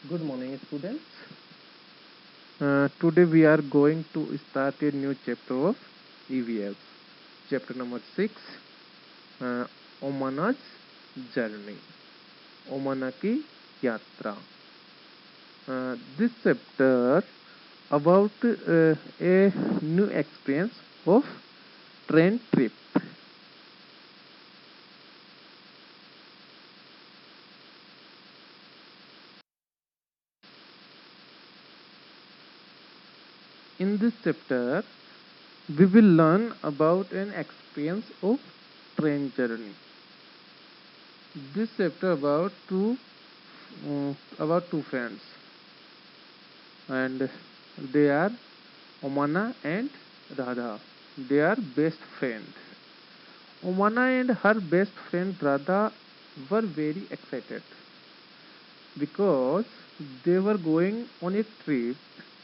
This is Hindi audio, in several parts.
Good morning, students. Today we are going to start a new chapter of EVS, chapter number 6, uh, Omana's journey, Omana की यात्रा. This chapter about a new experience of train trip. In this chapter, we will learn about an experience of train journey. This chapter about two friends, and they are Omana and Radha. They are best friends. Omana and her best friend Radha were very excited because they were going on a train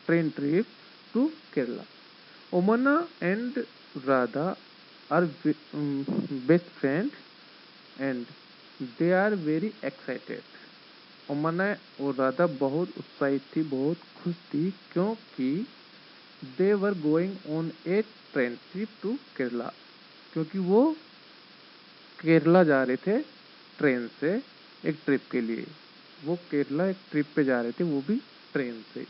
trip to Kerala. Omana and Radha are best friends and they are very excited. ओमाना और राधा बहुत उत्साहित थी, बहुत खुश थी, क्योंकि they were going on a train trip to Kerala, क्योंकि वो केरला जा रहे थे ट्रेन से एक ट्रिप के लिए. वो केरला एक ट्रिप पे जा रहे थे, वो भी ट्रेन से.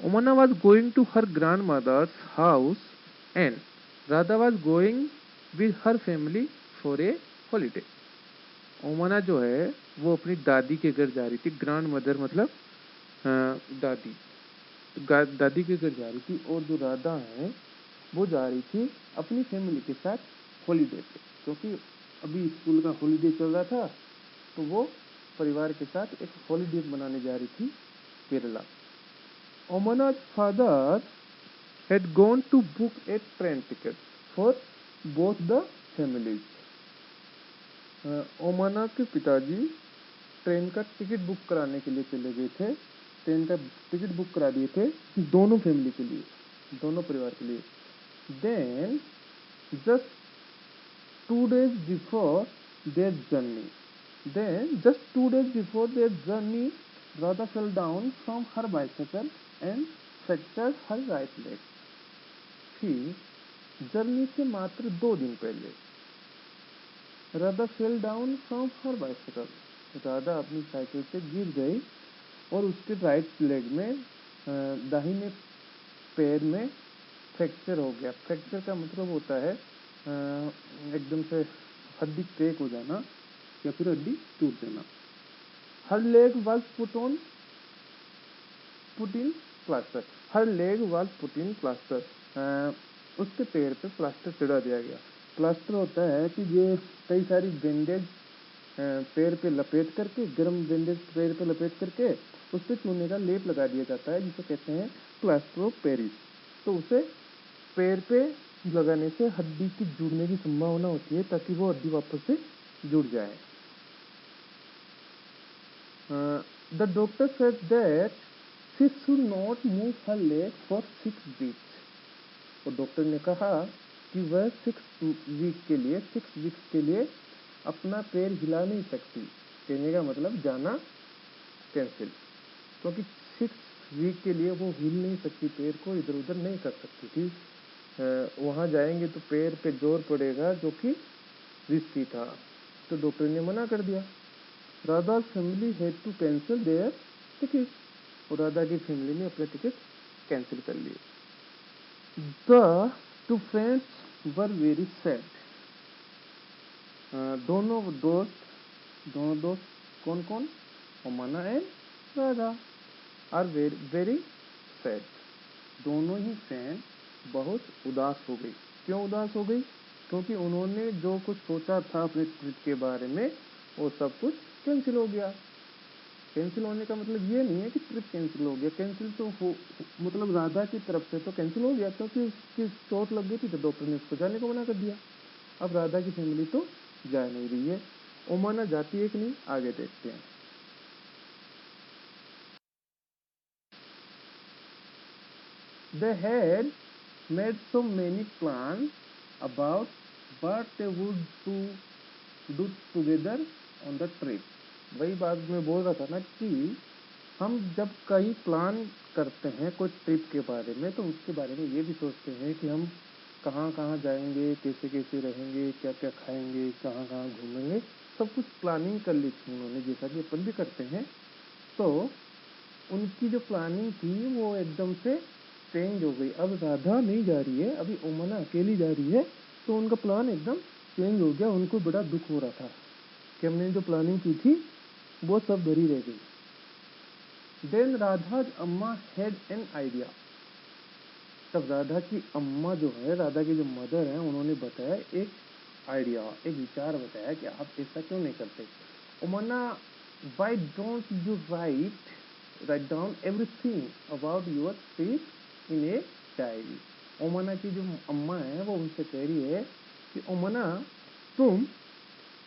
Omana was going to her grandmother's house and Radha was going with her family for a holiday. Omana जो है वो अपनी दादी के घर जा रही थी. ग्रैंड मदर मतलब दादी. दादी के घर जा रही थी, और जो राधा है वो जा रही थी अपनी फैमिली के साथ हॉलीडे पे, क्योंकि अभी स्कूल का हॉलीडे चल रहा था, तो वो परिवार के साथ एक हॉलीडे मनाने जा रही थी Kerala. ओमना's father had gone to book a train ticket for both the families. ओमाना के पिताजी ट्रेन का टिकट बुक कराने के लिए चले गए थे. ट्रेन का टिकट बुक करा दिए थे दोनों फैमिली के लिए, दोनों परिवार के लिए. Then just 2 days before their journey, Radha fell down from her bicycle and fractured her right leg. फिर जर्नी से मात्र 2 दिन पहले Radha fell down from her bicycle. Radha अपनी साइकिल से गिर गई और उसके राइट लेग में, दाहिने पैर में फ्रैक्चर हो गया. फ्रैक्चर का मतलब होता है एकदम से हड्डी क्रेक हो जाना या फिर हड्डी टूट जाना. हर leg was put in plaster. Her leg was put in plaster. उसके पैर पे प्लास्टर चढ़ा दिया गया. प्लास्टर होता है कि ये कई सारी बैंडेज पैर पे लपेट करके, गर्म बैंडेज पैर पे लपेट करके उस पर चूने का लेप लगा दिया जाता है, जिसे कहते हैं प्लास्टर ऑफ पेरिस. तो उसे पैर पे लगाने से हड्डी की जुड़ने की संभावना होती है, ताकि वो हड्डी वापस से जुड़ जाए. The doctor said that she should not move her leg for 6 weeks. और डॉक्टर ने कहा कि वह 6 वीक्स के लिए अपना पैर हिला नहीं सकती. कहने का मतलब जाना कैंसिल, क्योंकि 6 वीक के लिए वो हिल नहीं सकती, पैर को इधर उधर नहीं कर सकती थी. वहाँ जाएंगे तो पैर पे जोर पड़ेगा, जो कि रिस्की था. तो डॉक्टर ने मना कर दिया. Radha family had to cancel their ticket. और राधा की फैमिली ने अपने टिकट कैंसिल कर लिए. The two friends were very sad. दोनों दोस्त कौन कौन, Omana and Radha, are very sad. दोनों ही फ्रेंड बहुत उदास हो गई. क्यों उदास हो गई? क्योंकि उन्होंने जो कुछ सोचा था अपने ट्रिप के बारे में, वो सब कुछ कैंसिल हो गया. कैंसिल होने का मतलब ये नहीं है कि ट्रिप कैंसिल हो गया. कैंसिल तो हो, मतलब राधा की तरफ से तो कैंसिल हो गया, क्योंकि उसकी चोट लग गई थी, तो डॉक्टर ने उसको जाने को मना कर दिया. अब राधा की फैमिली तो जा नहीं रही है. ओमाना जाती है कि नहीं, आगे देखते हैं. They had made so many plans about what they would do together on the trip. वही बात मैं बोल रहा था ना कि हम जब कहीं प्लान करते हैं कोई ट्रिप के बारे में, तो उसके बारे में ये भी सोचते हैं कि हम कहाँ कहाँ जाएंगे, कैसे कैसे रहेंगे, क्या क्या खाएंगे, कहाँ कहाँ घूमेंगे, सब कुछ प्लानिंग कर ली थी उन्होंने, जैसा कि अपन भी करते हैं। तो उनकी जो प्लानिंग थी वो एकदम से चेंज हो गई। अब राधा नहीं जा रही है, अभी ओमना अकेली जा रही है, तो उनका प्लान एकदम चेंज हो गया। उनको बड़ा दुख हो रहा था कि हमने जो प्लानिंग की थी वो सब धरी रह गई। देन राधा अम्मा हैड एन आइडिया। तब राधा की अम्मा जो है, राधा की जो मदर है, उन्होंने बताया एक आइडिया, एक विचार बताया कि आप ऐसा क्यों नहीं करते Omana, why don't you write down everything about your trip in a diary. Omana की जो अम्मा है वो उनसे कह रही है कि ओमना, तुम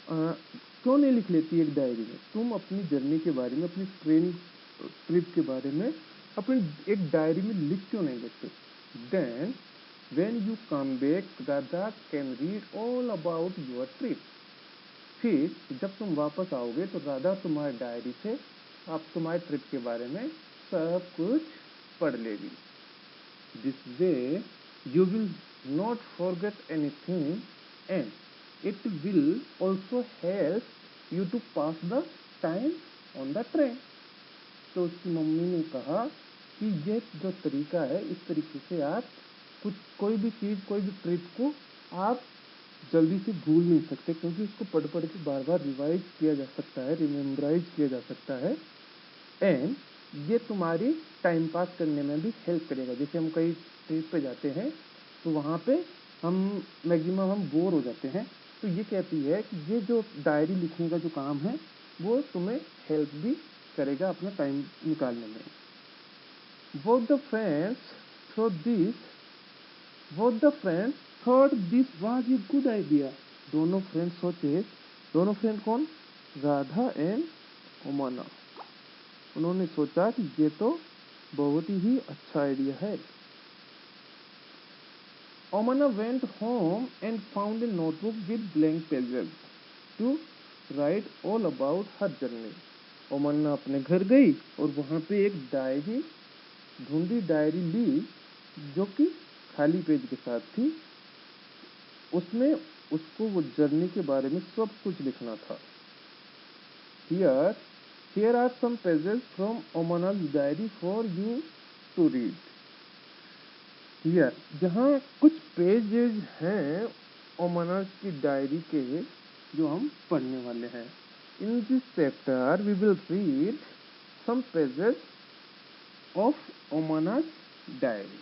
क्यों नहीं लिख लेती एक डायरी में, तुम अपनी जर्नी के बारे में, अपनी ट्रेन ट्रिप के बारे में अपनी एक डायरी में लिख क्यों नहीं लेते। Then when you come back Radha can read all about your trip. फिर जब तुम वापस आओगे तो राधा तुम्हारी डायरी से आप तुम्हारे ट्रिप के बारे में सब कुछ पढ़ लेगी। This way you will not forget anything and it will also help you to pass the time on the train। तो उसकी मम्मी ने कहा कि ये जो तरीका है, इस तरीके से आप कोई भी चीज, कोई भी ट्रिप को आप जल्दी से भूल नहीं सकते, क्योंकि उसको पढ़ पढ़ के बार बार रिवाइज किया जा सकता है, रिमेम्बराइज किया जा सकता है। एंड ये तुम्हारी टाइम पास करने में भी हेल्प करेगा। जैसे हम कहीं ट्रिप पे जाते हैं तो वहाँ पे हम मैक्सिमम हम बोर हो जाते हैं, तो ये कहती है कि ये जो डायरी लिखने का जो काम है वो तुम्हें हेल्प भी करेगा अपना टाइम निकालने में। Both the friends thought this was a good idea. दोनों फ्रेंड्स सोचे, दोनों फ्रेंड कौन, राधा एंड ओमना। उन्होंने सोचा कि ये तो बहुत ही अच्छा आइडिया है। Omana went home and found a notebook with blank pages to write all about her journey. Omana अपने घर गई और वहां पे एक डायरी ढूंढी, डायरी ली जो कि खाली पेज के साथ थी। उसमें उसको वो जर्नी के बारे में सब कुछ लिखना था। Here are some pages from Omana's diary for you to read। जहाँ कुछ पेजेज हैं ओमना की डायरी के जो हम पढ़ने वाले हैं। In this chapter we will read some pages of Omana's diary.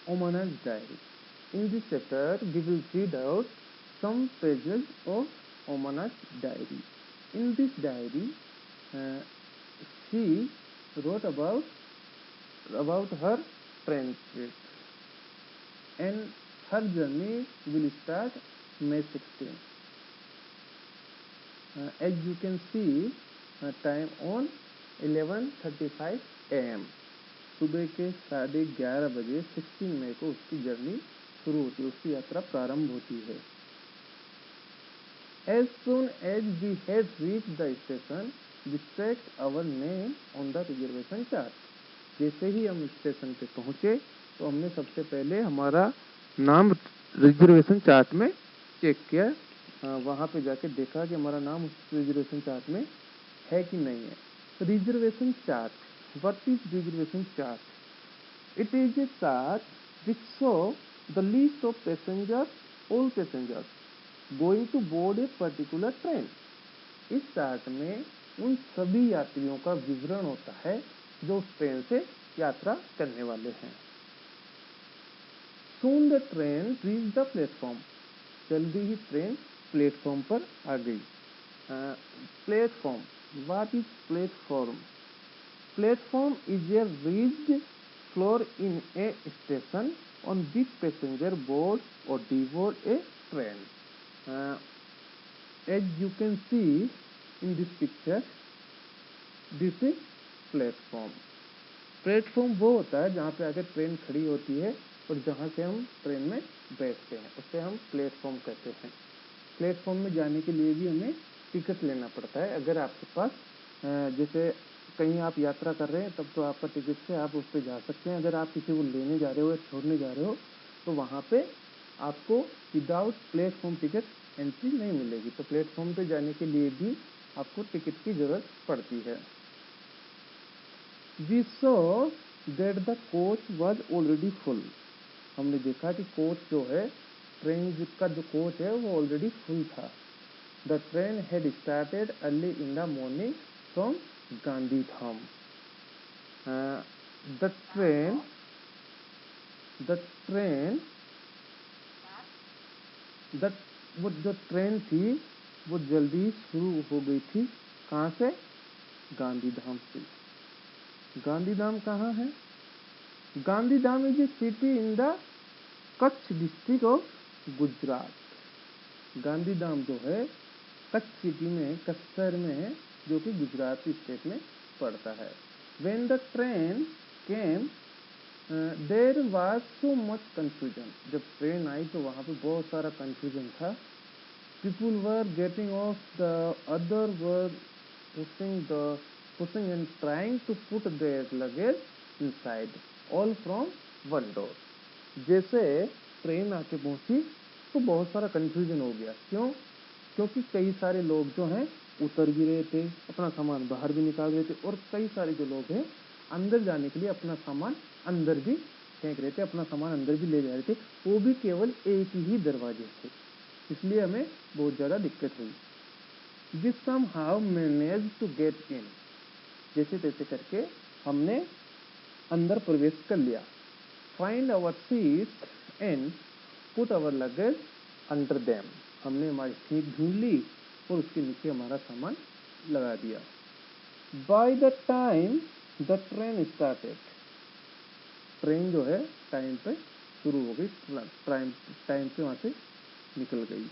Omana's diary। In this chapter, we will read out some pages of Omana's diary। In this diary, uh, she wrote about her train trip, and her journey will start May 16। as you can see, time on 11:35 am। सुबह के 11:30 बजे 16 मई को उसकी जर्नी शुरू होती है, उसकी यात्रा प्रारंभ होती है। As soon as we had reached the station, we checked our name on the reservation chart। जैसे ही हम स्टेशन पे पहुंचे तो हमने सबसे पहले हमारा नाम रिजर्वेशन चार्ट में चेक किया। वहां पे जाके देखा कि हमारा नाम उस रिजर्वेशन चार्ट में है कि नहीं है। Reservation chart, what is reservation chart? It is a chart which shows the list of passengers, all passengers going to board a particular train। इस चार्ट में उन सभी यात्रियों का विवरण होता है जो उस ट्रेन से यात्रा करने वाले हैं। Soon the train reached the platform। जल्दी ही ट्रेन प्लेटफॉर्म पर आ गई। Platform, what is platform? Platform is a raised floor in a station on which passenger board or deboard a train। As you can see in this picture, this is platform. Platform वो होता है जहाँ पे आगे ट्रेन खड़ी होती है और जहाँ से हम ट्रेन में बैठते हैं, उससे हम प्लेटफॉर्म कहते हैं। प्लेटफॉर्म में जाने के लिए भी हमें टिकट लेना पड़ता है। अगर आपके पास जैसे कहीं आप यात्रा कर रहे हैं तब तो आपका टिकट से आप उस पर जा सकते हैं। अगर आप किसी को लेने जा रहे हो या छोड़ने जा रहे हो तो वहाँ पे आपको विदाउट प्लेटफॉर्म टिकट एंट्री नहीं मिलेगी। तो प्लेटफॉर्म पे जाने के लिए भी आपको टिकट की जरूरत पड़ती है। We saw that the coach was already full. हमने देखा कि कोच जो है, ट्रेन का जो कोच है वो ऑलरेडी फुल था। The train had started early in the morning from Gandhidham. The train वो जो ट्रेन थी वो जल्दी शुरू हो गई थी। कहाँ से? गांधीधाम से। गांधीधाम कहाँ है? Gandhidham is a city in the Kutch district of Gujarat. Gandhidham जो है कच्छ सिटी में, कच्छ शहर में है, जो कि गुजरात स्टेट में पड़ता है। When the train came, there was so much confusion. जब ट्रेन आई तो वहाँ पे बहुत सारा कंफ्यूजन था। People were getting off, the other were pushing and trying to put their luggage inside, all from one door. जैसे ट्रेन आके पहुंची तो बहुत सारा कंफ्यूजन हो गया। क्यों? क्योंकि कई सारे लोग जो हैं उतर भी रहे थे, अपना सामान बाहर भी निकाल रहे थे, और कई सारे जो लोग हैं अंदर जाने के लिए अपना सामान अंदर भी फेंक रहे थे, अपना सामान अंदर भी ले जा रहे थे, वो भी केवल एक ही दरवाजे से। इसलिए हमें बहुत ज़्यादा दिक्कत हुई। We somehow manage to get in. जैसे तैसे करके हमने अंदर प्रवेश कर लिया। Find our seat and put our luggage under them. हमने हमारी सीट ढूंढ ली और उसके नीचे हमारा सामान लगा दिया। By the time the train started. Train जो है टाइम पे शुरू हो गई, टाइम पे वहां से निकल गई।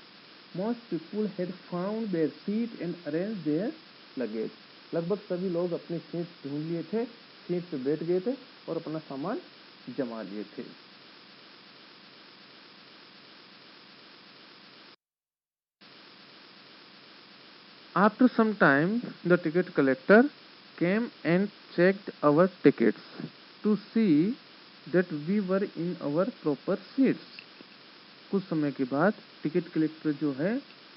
Most people had found their seat and arrange their luggage. लगभग सभी लोग अपनी सीट ढूंढ लिए थे, सीट पे बैठ गए थे और अपना सामान जमा लिए थे। After some time, the ticket collector came and checked our tickets to see that we were in our proper seats. कुछ समय के बाद टिकट कलेक्टर जो है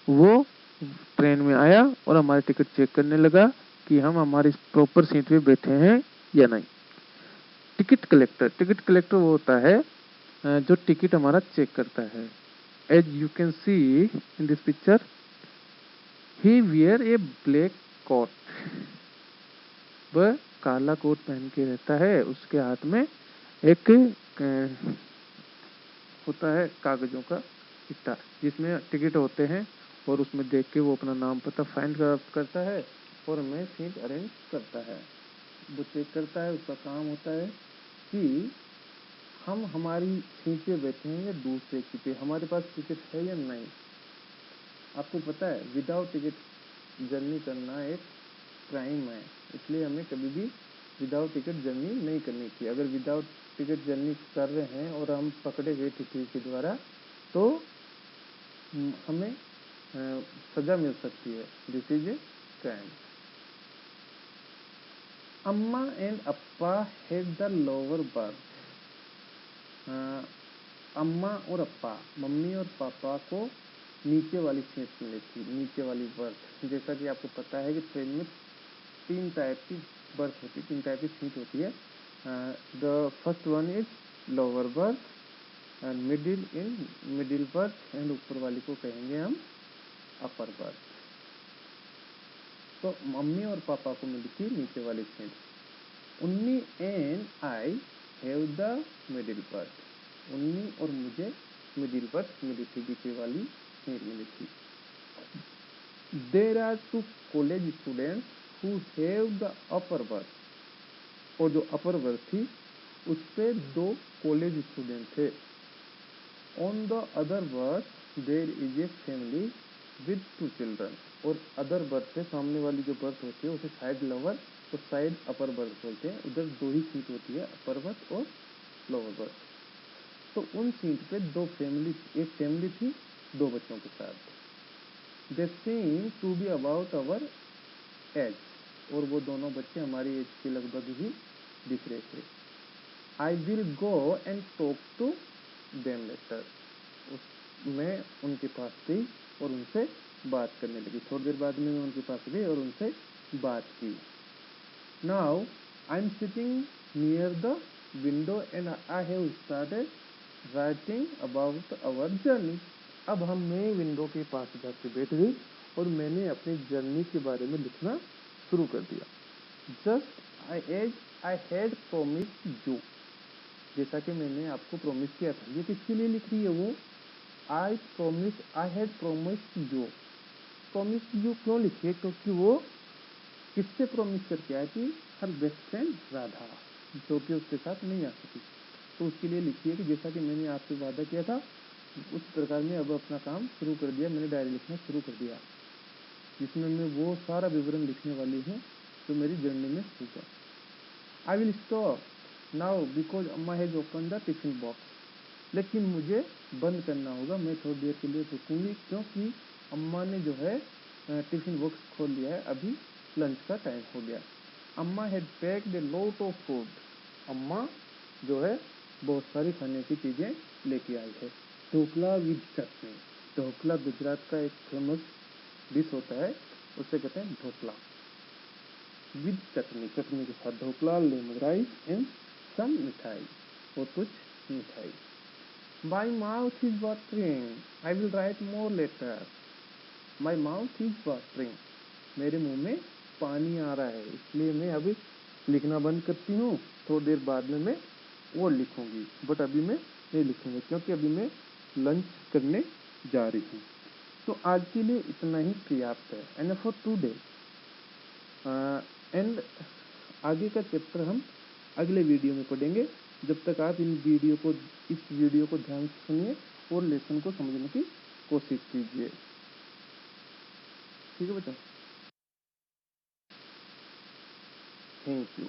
वो ट्रेन में आया और हमारे टिकट चेक करने लगा कि हम हमारी प्रॉपर सीट पे बैठे हैं या नहीं। टिकट कलेक्टर वो होता है जो टिकट हमारा चेक करता है। As you can see in this picture, he wear a black coat. वह काला कोट पहन के रहता है, उसके हाथ में एक होता है कागजों का चिट्ठा जिसमें टिकट होते हैं, और उसमें देख के वो अपना नाम पता फाइंड करता है और हमें सीट अरेंज करता है। वो चेक करता है, उसका काम होता है कि हम हमारी सीट पे बैठे हैं या दूसरे की पे, हमारे पास टिकट है या नहीं। आपको पता है विदाउट टिकट जर्नी करना एक क्राइम है, इसलिए हमें कभी भी विदाउट टिकट जर्नी नहीं करनी चाहिए। अगर विदाउट टिकट जर्नी कर रहे हैं और हम पकड़े गए टीटी के द्वारा तो हमें सजा मिल सकती है। This is a crime. Amma and appa had the lower berth. अम्मा और अप्पा, मम्मी और पापा को नीचे वाली सीट मिली थी, नीचे वाली बर्थ। जैसा कि आपको पता है कि ट्रेन में तीन टाइप की बर्थ होती है, तीन टाइप की सीट होती है। The first one is lower berth and middle birth and ऊपर वाली को कहेंगे हम अपर बर्थ। तो मम्मी और पापा को मिली थी नीचे वाली सीट। उन्नी and I have the middle birth. उन्नी और मुझे मिडिल बर्थ मिली थी, बीच वाली सीट मिली थी। There are two college students who have the upper berth. और जो अपर बर्थ थी उस पे दो कॉलेज स्टूडेंट थे। On the other berth there is a family with 2 children, और अदर बर्थ है, सामने वाली जो बर्थ होती है उसे साइड लोअर और साइड अपर बर्थ बोलते हैं। उधर 2 ही सीट होती है, अपर बर्थ और लोअर बर्थ। तो उन सीट पे एक फैमिली थी 2 बच्चों के साथ। They seem to be about our age, और वो दोनों बच्चे हमारी एज के लगभग ही दिख रहे थे। I will go and talk to them later, मैं उनके पास गई और उनसे बात करने लगी। थोड़ी देर बाद में मैं उनके पास गई और उनसे बात की। Now I am sitting near the window and I have started writing about our journey. अब मैं विंडो के पास जाके बैठ गई और मैंने अपनी जर्नी के बारे में लिखना शुरू कर दिया। Just as I had promised you, जैसा कि मैंने आपको प्रॉमिस किया था। ये किसके लिए लिख रही है वो? आई had promised you. Promised you क्यों लिखी है? क्योंकि वो किससे प्रॉमिस करके आई थी? हर बेस्ट फ्रेंड राधा, जो कि उसके साथ नहीं आ सकी। तो उसके लिए लिखी है कि जैसा कि मैंने आपसे वादा किया था उस प्रकार मैं अब अपना काम शुरू कर दिया। मैंने डायरी लिखना शुरू कर दिया, जिसमें मैं वो सारा विवरण लिखने वाली हूँ जो मेरी जर्नी में होगा। I will stop now because amma has open the tiffin box. लेकिन मुझे बंद करना होगा, मैं थोड़ी देर के लिए रुकूंगी, क्योंकि अम्मा ने जो है टिफिन बॉक्स खोल लिया है, अभी लंच का टाइम हो गया। अम्मा had packed a lot of food. अम्मा जो है बहुत सारी खाने की चीजें लेके आई है। ढोकला विद चटनी। ढोकला गुजरात का एक फेमस डिश होता है, उसे कहते हैं ढोकला विद चटनी। चटनी के साथ dhokla, lemon rice and some mithai, और कुछ मिठाई। My mouth is watering. I will write more later. My mouth is watering. मेरे मुंह में पानी आ रहा है, इसलिए मैं अभी लिखना बंद करती हूँ। थोड़ी देर बाद में मैं और लिखूंगी, बट अभी मैं नहीं लिखूंगी क्योंकि अभी मैं लंच करने जा रही हूँ। तो आज के लिए इतना ही पर्याप्त है। एंड फॉर टुडे एंड आगे का चैप्टर हम अगले वीडियो में पढ़ेंगे। जब तक आप इस वीडियो को ध्यान से सुनिए और लेसन को समझने की कोशिश कीजिए। ठीक है बच्चों, थैंक यू।